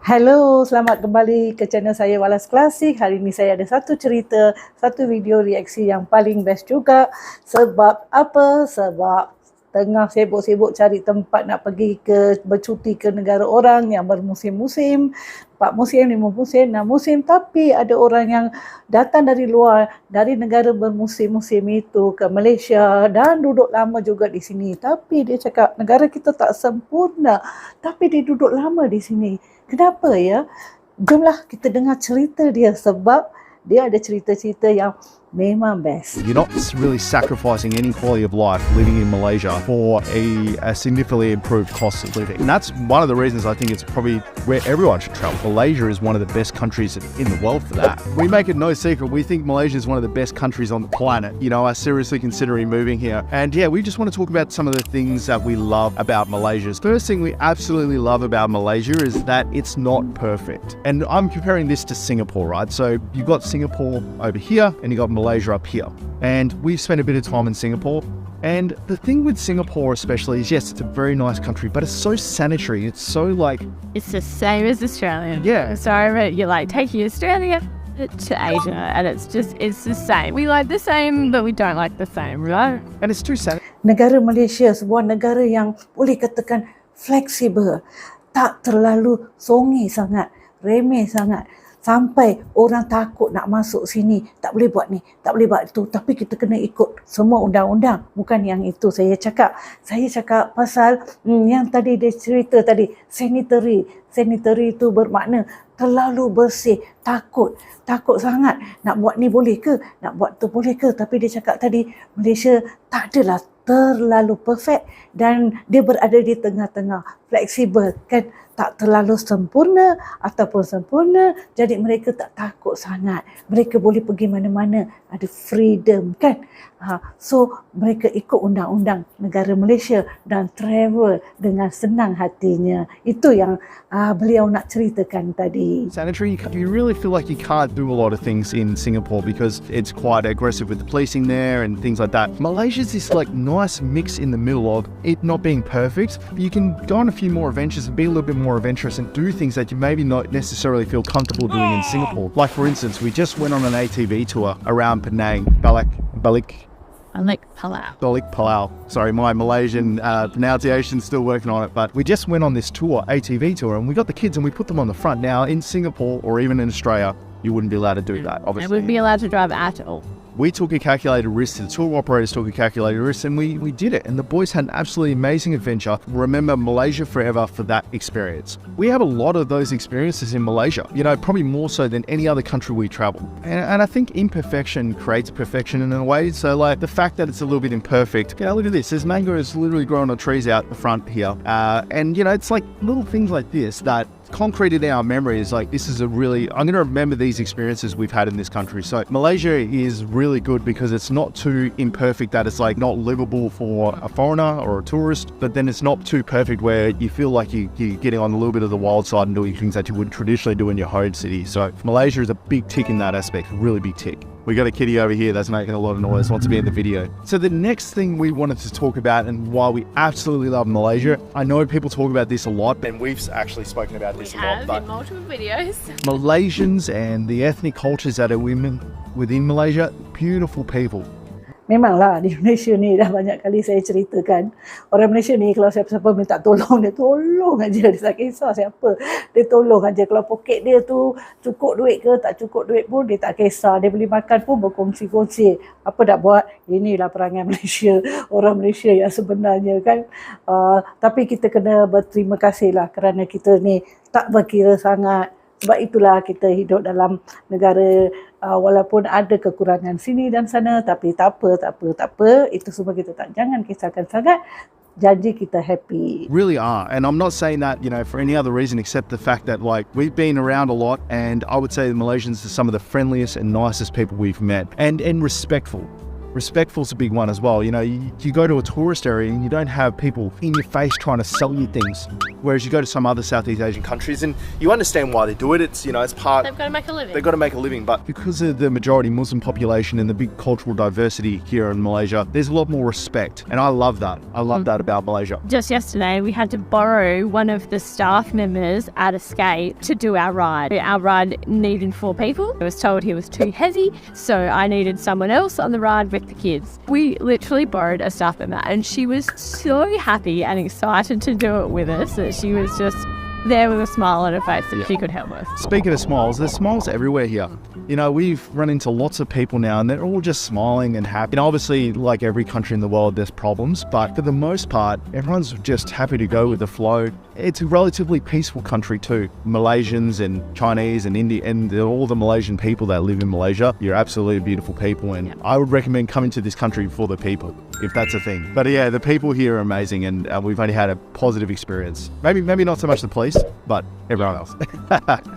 Hello, selamat kembali ke channel saya Walas Klasik. Hari ini saya ada satu cerita, satu video reaksi yang paling best juga. Sebab apa? Sebab tengah sibuk-sibuk cari tempat nak pergi bercuti ke negara orang yang bermusim-musim. 4 musim, 5 musim, 6 musim. Tapi ada orang yang datang dari luar, dari negara bermusim-musim itu ke Malaysia dan duduk lama juga di sini. Tapi dia cakap negara kita tak sempurna, tapi dia duduk lama di sini. Kenapa ya? Jomlah kita dengar cerita dia sebab dia ada cerita-cerita yang memang best. You're not really sacrificing any quality of life living in Malaysia for a significantly improved cost of living. And that's one of the reasons I think it's probably where everyone should travel. Malaysia is one of the best countries in the world for that. We make it no secret, we think Malaysia is one of the best countries on the planet. You know, I seriously considering moving here. And yeah, we just want to talk about some of the things that we love about Malaysia. First thing we absolutely love about Malaysia is that it's not perfect. And I'm comparing this to Singapore, right? So you've got Singapore over here and you've got Malaysia up here. And we've spent a bit of time in Singapore. And the thing with Singapore especially is, yes, it's a very nice country, but it's so sanitary. It's so like... It's the same as Australia. Yeah. Sorry, but you're like taking Australia to Asia and it's the same. We like the same, but we don't like the same, right? And it's too sanitary. Negara Malaysia sebuah negara yang boleh katakan fleksibel, tak terlalu songi sangat, remeh sangat. Sampai orang takut nak masuk sini, tak boleh buat ni, tak boleh buat itu. Tapi kita kena ikut semua undang-undang. Bukan yang itu saya cakap. Saya cakap pasal yang tadi dia cerita tadi, sanitary. Sanitary itu bermakna terlalu bersih, takut sangat. Nak buat ni boleh ke? Nak buat tu boleh ke? Tapi dia cakap tadi, Malaysia tak adalah terlalu perfect dan dia berada di tengah-tengah, fleksibel kan, tak terlalu sempurna ataupun sempurna, jadi mereka tak takut sangat, mereka boleh pergi mana-mana, ada freedom kan. So mereka ikut undang-undang negara Malaysia dan travel dengan senang hatinya. Itu yang beliau nak ceritakan tadi. Sanitary, you really feel like you can't do a lot of things in Singapore because it's quite aggressive with the policing there and things like that. Malaysia's this like nice mix in the middle of it not being perfect. You can go on a few more adventures and be a little bit more adventurous and do things that you maybe not necessarily feel comfortable doing in Singapore. Like for instance, we just went on an ATV tour around Penang, Palau. Sorry, my Malaysian pronunciation's still working on it. But we just went on this tour, ATV tour, and we got the kids and we put them on the front. Now, in Singapore or even in Australia, you wouldn't be allowed to do that, obviously. And wouldn't be allowed to drive at all. We took a calculated risk, the tour operators took a calculated risk, and we did it. And the boys had an absolutely amazing adventure. Remember Malaysia forever for that experience. We have a lot of those experiences in Malaysia, you know, probably more so than any other country we travel. And I think imperfection creates perfection in a way. So like the fact that it's a little bit imperfect, you know, look at this, there's mangoes literally growing on trees out the front here. And you know, it's like little things like this that concrete in our memory is like, this is a really, I'm going to remember these experiences we've had in this country. So Malaysia is really good because it's not too imperfect that it's like not livable for a foreigner or a tourist, but then it's not too perfect where you feel like you're getting on a little bit of the wild side and doing things that you would traditionally do in your home city. So Malaysia is a big tick in that aspect, really big tick. We got a kitty over here that's making a lot of noise, wants to be in the video. So the next thing we wanted to talk about and why we absolutely love Malaysia, I know people talk about this a lot, and we've actually spoken about this a lot, but in multiple videos. Malaysians and the ethnic cultures that are women within Malaysia, beautiful people. Memanglah di Malaysia ni dah banyak kali saya ceritakan. Orang Malaysia ni kalau siapa-siapa minta tolong, dia tolong aja. Dia tak kisah siapa. Dia tolong aja. Kalau poket dia tu cukup duit ke tak cukup duit pun dia tak kisah. Dia beli makan pun berkongsi-kongsi. Apa nak buat? Inilah perangai Malaysia. Orang Malaysia yang sebenarnya kan. Tapi kita kena berterima kasih lah kerana kita ni tak berkira sangat. Sebab itulah kita hidup dalam negara walaupun ada kekurangan sini dan sana, tapi tak apa. Itu semua kita jangan kisahkan sangat. Janji kita happy. Really are. And I'm not saying that, you know, for any other reason except the fact that like we've been around a lot, and I would say the Malaysians are some of the friendliest and nicest people we've met, and respectful. Respectful's a big one as well. You know, you go to a tourist area and you don't have people in your face trying to sell you things. Whereas you go to some other Southeast Asian countries and you understand why they do it. It's, you know, it's part... They've got to make a living. They've got to make a living. But because of the majority Muslim population and the big cultural diversity here in Malaysia, there's a lot more respect. And I love that. I love that about Malaysia. Just yesterday, we had to borrow one of the staff members at Escape to do our ride. Our ride needed 4 people. I was told he was too heavy, so I needed someone else on the ride with the kids. We literally borrowed a staff member, and she was so happy and excited to do it with us that she was just there with a smile on her face that she could help us. Speaking of smiles, there's smiles everywhere here. You know, we've run into lots of people now and they're all just smiling and happy. And obviously, like every country in the world, there's problems, but for the most part, everyone's just happy to go with the flow. It's a relatively peaceful country too. Malaysians and Chinese and Indian and all the Malaysian people that live in Malaysia, you're absolutely beautiful people, and I would recommend coming to this country for the people, if that's a thing. But yeah, the people here are amazing, and we've only had a positive experience. Maybe not so much the police, but everyone else.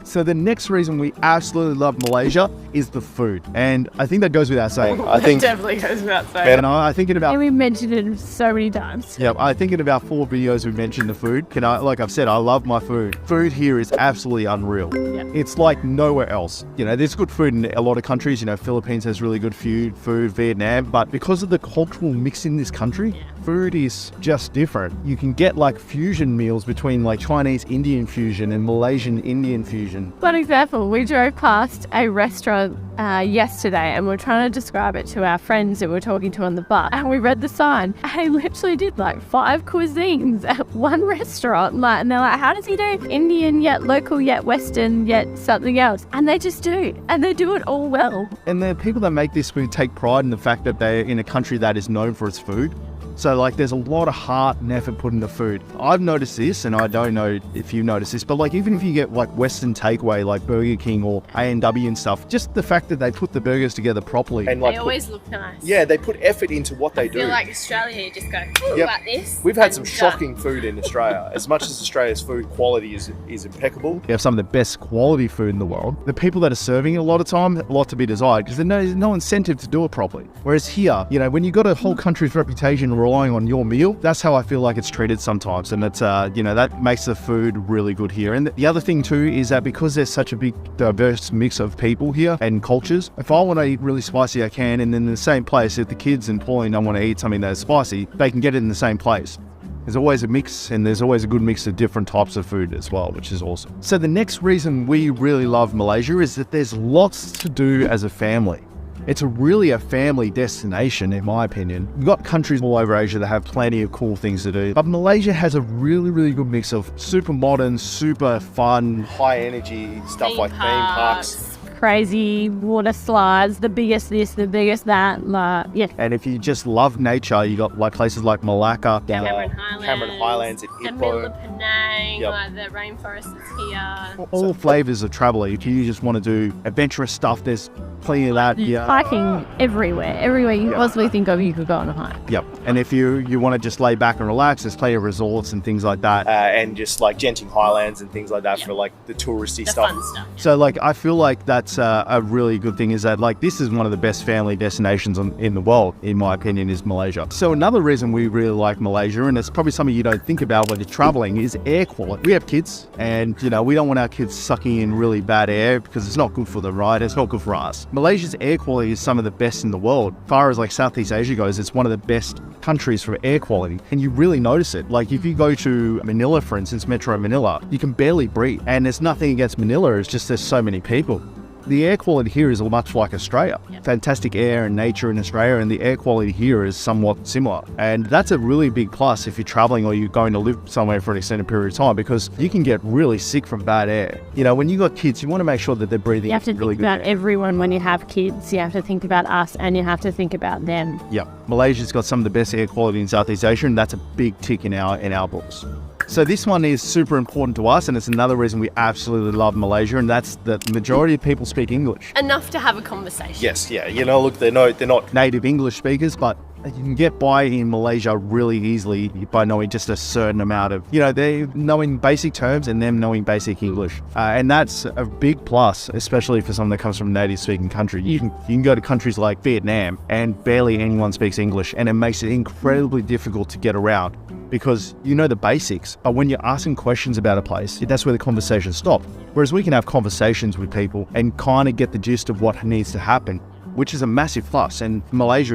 So the next reason we absolutely love Malaysia is the food, and I think that goes without saying. I think Definitely goes without saying. and I think in about And we mentioned it so many times. yeah, I think in about 4 videos we mentioned the food. Like I've said, I love my food. Food here is absolutely unreal. Yeah. It's like nowhere else. You know, there's good food in a lot of countries. You know, Philippines has really good food, Vietnam. But because of the cultural mix in this country, food is just different. You can get like fusion meals between like Chinese Indian fusion and Malaysian Indian fusion. One example, we drove past a restaurant yesterday and we're trying to describe it to our friends that we're talking to on the bus, and we read the sign and he literally did like 5 cuisines at one restaurant, and they're like, how does he do Indian yet local yet Western yet something else? And they just do, and they do it all well. And the people that make this food take pride in the fact that they're in a country that is known for its food. So like there's a lot of heart and effort put into food. I've noticed this, and I don't know if you've noticed this, but like even if you get like Western takeaway like Burger King or A&W and stuff, just the fact that they put the burgers together properly and like They always look nice. yeah, they put effort into what they do. I feel like Australia, you just go, Yep. like this. We've had some and shocking food in Australia. As much as Australia's food quality is impeccable, we have some of the best quality food in the world. The people that are serving it a lot of time, a lot to be desired, because there's no incentive to do it properly. Whereas here, you know, when you've got a whole country's reputation relying on your meal, that's how I feel like it's treated sometimes. And it's, you know, that makes the food really good here. And the other thing too is that because there's such a big diverse mix of people here and cultures, if I want to eat really spicy, I can. And then in the same place, if the kids and Pauline don't want to eat something that's spicy, they can get it in the same place. There's always a mix, and there's always a good mix of different types of food as well, which is awesome. So the next reason we really love Malaysia is that there's lots to do as a family. It's really a family destination, in my opinion. We've got countries all over Asia that have plenty of cool things to do, but Malaysia has a really, really good mix of super modern, super fun, high energy stuff like theme parks. Crazy water slides, the biggest this, the biggest that, like, yeah. And if you just love nature, you got like places like Malacca, Cameron Highlands in the middle Ipoh. of Penang, Yep. like the rainforest is here. All flavours of travel. If you just want to do adventurous stuff, there's plenty of that. Yeah. Hiking everywhere you possibly think of, you could go on a hike. Yep. And if you want to just lay back and relax, there's plenty of resorts and things like that, and just like Genting Highlands and things like that for like the touristy stuff. Fun stuff. So like I feel like that's a really good thing, is that like this is one of the best family destinations in the world, in my opinion, is Malaysia. So another reason we really like Malaysia, and it's probably something you don't think about when you're traveling, is air quality. We have kids, and you know, we don't want our kids sucking in really bad air because it's not good for them, right? It's not good for us. Malaysia's air quality is some of the best in the world. As far as like Southeast Asia goes, it's one of the best countries for air quality, and you really notice it. Like if you go to Manila, for instance, Metro Manila, you can barely breathe, and there's nothing against Manila, it's just there's so many people. The air quality here is much like Australia. Yep. Fantastic air and nature in Australia, and the air quality here is somewhat similar. And that's a really big plus if you're traveling or you're going to live somewhere for an extended period of time, because you can get really sick from bad air. You know, when you got kids, you want to make sure that they're breathing You have to really think good about air. everyone when you have kids. You have to think about us, and you have to think about them. Yep. Malaysia's got some of the best air quality in Southeast Asia, and that's a big tick in our books. So this one is super important to us, and it's another reason we absolutely love Malaysia, and that's that the majority of people speak English. Enough to have a conversation. Yes, yeah. You know, look, they're not native English speakers, but you can get by in Malaysia really easily by knowing just a certain amount of, they knowing basic terms and them knowing basic English. And that's a big plus, especially for someone that comes from a native speaking country. You can go to countries like Vietnam and barely anyone speaks English, and it makes it incredibly difficult to get around because you know the basics, but when you're asking questions about a place, that's where the conversation stops. Whereas we can have conversations with people and kind of get the gist of what needs to happen, which is a massive plus. And Malaysia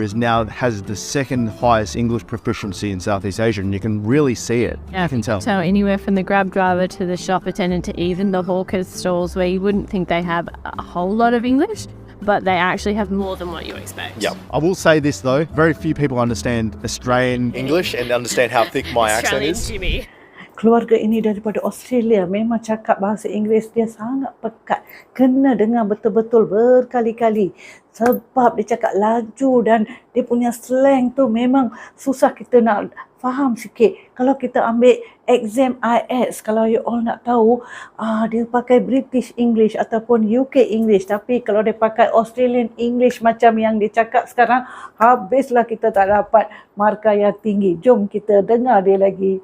has the second highest English proficiency in Southeast Asia, and you can really see it. Yeah, you can tell. So anywhere from the grab driver to the shop attendant to even the hawkers stalls where you wouldn't think they have a whole lot of English, but they actually have more than what you expect. Yeah. I will say this though, very few people understand Australian English and understand how thick my accent is. Jimmy. Keluarga ini daripada Australia memang cakap bahasa Inggeris dia sangat pekat. Kena dengar betul-betul berkali-kali. Sebab dia cakap laju dan dia punya slang tu memang susah kita nak faham sikit. Kalau kita ambil exam IELTS, kalau you all nak tahu, dia pakai British English ataupun UK English. Tapi kalau dia pakai Australian English macam yang dia cakap sekarang, habislah kita tak dapat markah yang tinggi. Jom kita dengar dia lagi.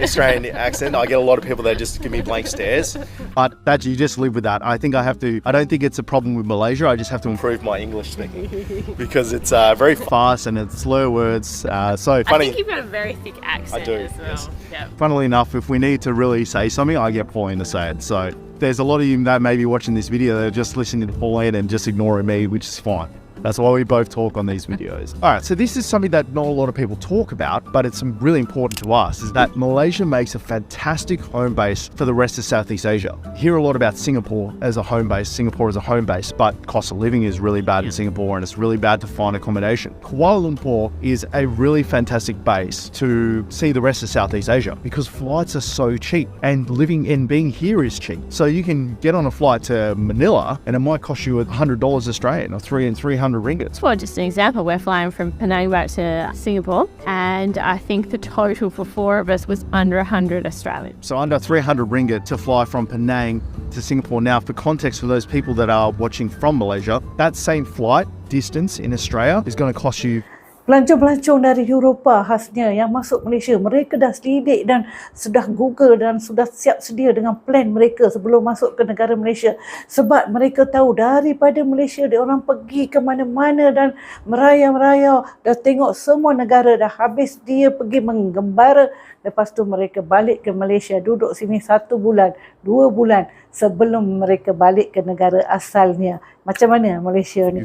Australian accent. I get a lot of people that just give me blank stares. But that you just live with that. I don't think it's a problem with Malaysia. I just have to improve my English speaking because it's very fast and it's slur words. So funny. I think you've got a very thick accent I do, as well. yes. Yep. Funnily enough, if we need to really say something, I get Pauline to say it. So there's a lot of you that may be watching this video that are just listening to Pauline and just ignoring me, which is fine. That's why we both talk on these videos. All right, so this is something that not a lot of people talk about, but it's really important to us, is that Malaysia makes a fantastic home base for the rest of Southeast Asia. You hear a lot about Singapore as a home base, but cost of living is really bad in Singapore and it's really bad to find accommodation. Kuala Lumpur is a really fantastic base to see the rest of Southeast Asia because flights are so cheap and living and being here is cheap. So you can get on a flight to Manila and it might cost you $100 Australian or 300 ringgits. Well, just an example, we're flying from Penang back to Singapore, and I think the total for 4 of us was under 100 Australian. So under 300 ringgit to fly from Penang to Singapore. Now, for context, for those people that are watching from Malaysia, that same flight distance in Australia is going to cost you. Pelancong-pelancong dari Eropah khasnya yang masuk Malaysia, mereka dah selidik dan sudah Google dan sudah siap sedia dengan plan mereka sebelum masuk ke negara Malaysia. Sebab mereka tahu daripada Malaysia dia orang pergi ke mana-mana dan merayau-merayau, dah tengok semua negara, dah habis dia pergi menggembara. Lepas tu mereka balik ke Malaysia, duduk sini 1 bulan, 2 bulan sebelum mereka balik ke negara asalnya. Macam mana Malaysia ni?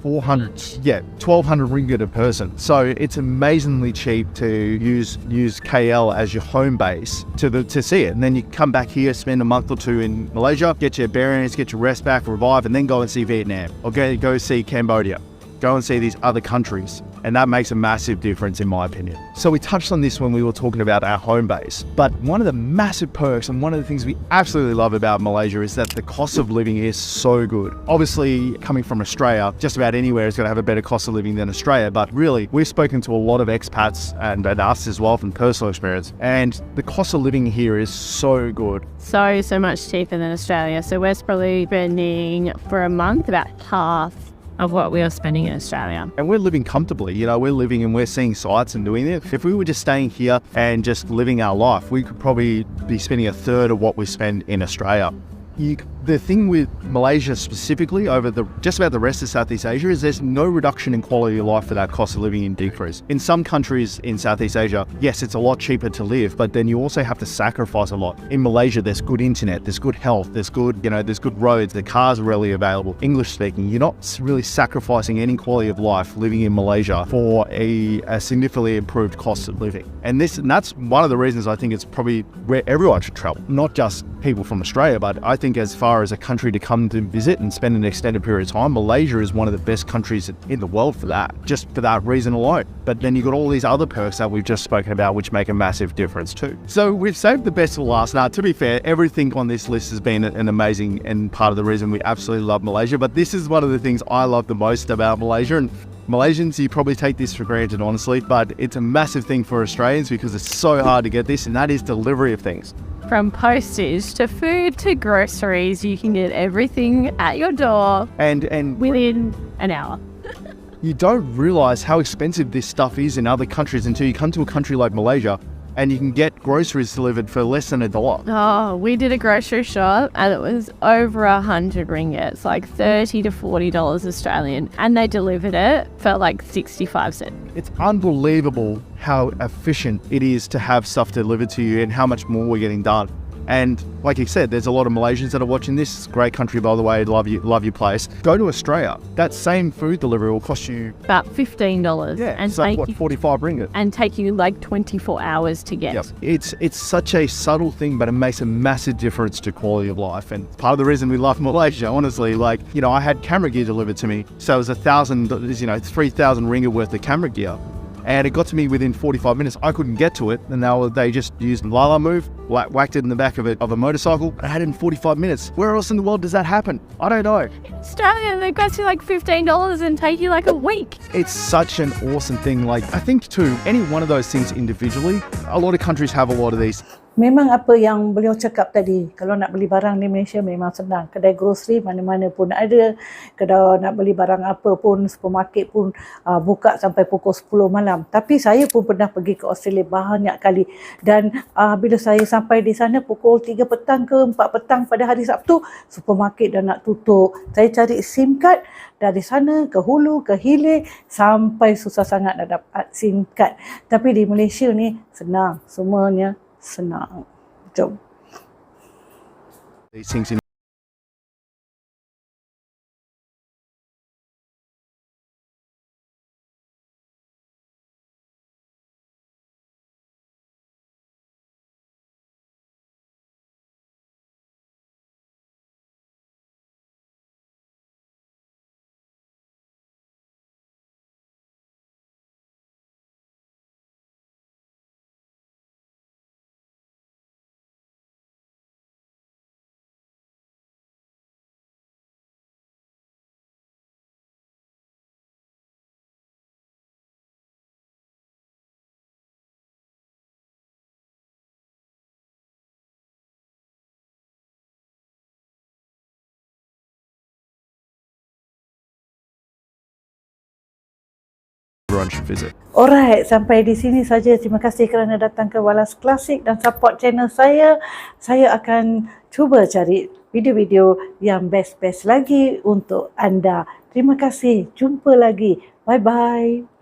1,200 ringgit a person. So it's amazingly cheap to use KL as your home base to see it. And then you come back here, spend a month or 2 in Malaysia, get your bearings, get your rest back, revive, and then go and see Vietnam or go see Cambodia. Go and see these other countries. And that makes a massive difference in my opinion. So we touched on this when we were talking about our home base. But one of the massive perks and one of the things we absolutely love about Malaysia is that the cost of living is so good. Obviously, coming from Australia, just about anywhere is going to have a better cost of living than Australia. But really, we've spoken to a lot of expats and us as well from personal experience. And the cost of living here is so good. So much cheaper than Australia. So we're probably spending for a month about half of what we are spending in Australia. And we're living comfortably, we're living and we're seeing sights and doing it. If we were just staying here and just living our life, we could probably be spending a third of what we spend in Australia. The thing with Malaysia specifically over just about the rest of Southeast Asia is there's no reduction in quality of life for that cost of living and decrease. In some countries in Southeast Asia, yes, it's a lot cheaper to live, but then you also have to sacrifice a lot. In Malaysia, there's good internet, there's good health, there's good roads, the cars are readily available. English speaking, you're not really sacrificing any quality of life living in Malaysia for a significantly improved cost of living. And that's one of the reasons I think it's probably where everyone should travel, not just people from Australia, but I think as far as a country to come to visit and spend an extended period of time, Malaysia is one of the best countries in the world for that, just for that reason alone. But then you've got all these other perks that we've just spoken about, which make a massive difference too. So we've saved the best for last. Now, to be fair, everything on this list has been an amazing and part of the reason we absolutely love Malaysia. But this is one of the things I love the most about Malaysia. And Malaysians, you probably take this for granted, honestly, but it's a massive thing for Australians because it's so hard to get this, and that is delivery of things. From postage to food to groceries, you can get everything at your door and within an hour. You don't realize how expensive this stuff is in other countries until you come to a country like Malaysia and you can get groceries delivered for less than $1. Oh, we did a grocery shop and it was over 100 ringgits, like $30 to $40 Australian, and they delivered it for like 65 cents. It's unbelievable how efficient it is to have stuff delivered to you and how much more we're getting done. And like you said, there's a lot of Malaysians that are watching this. It's a great country, by the way. Love your place. Go to Australia. That same food delivery will cost you About $15. and take what, you, 45 ringgit. and take you like 24 hours to get. Yep. It's such a subtle thing, but it makes a massive difference to quality of life. And part of the reason we love Malaysia, honestly, like, you know, I had camera gear delivered to me. So it was 3,000 ringgit worth of camera gear. And it got to me within 45 minutes. I couldn't get to it, and they just used Lala move, whacked it in the back of a motorcycle. I had it in 45 minutes. Where else in the world does that happen? I don't know. In Australia, they cost you like $15 and take you like a week. It's such an awesome thing. Like, I think too, any one of those things individually, a lot of countries have a lot of these. Memang apa yang beliau cakap tadi, kalau nak beli barang di Malaysia memang senang. Kedai grocery mana-mana pun ada. Kalau nak beli barang apa pun, supermarket pun buka sampai pukul 10 malam. Tapi saya pun pernah pergi ke Australia banyak kali. Dan bila saya sampai di sana pukul 3 petang ke 4 petang pada hari Sabtu, supermarket dah nak tutup. Saya cari SIM card dari sana ke hulu, ke hilir, sampai susah sangat nak dapat SIM card. Tapi di Malaysia ni senang, semuanya senang. Jom. These things in everyone should visit. Alright, sampai di sini saja. Terima kasih kerana datang ke Walas Klasik dan support channel saya. Saya akan cuba cari video-video yang best-best lagi untuk anda. Terima kasih. Jumpa lagi. Bye-bye.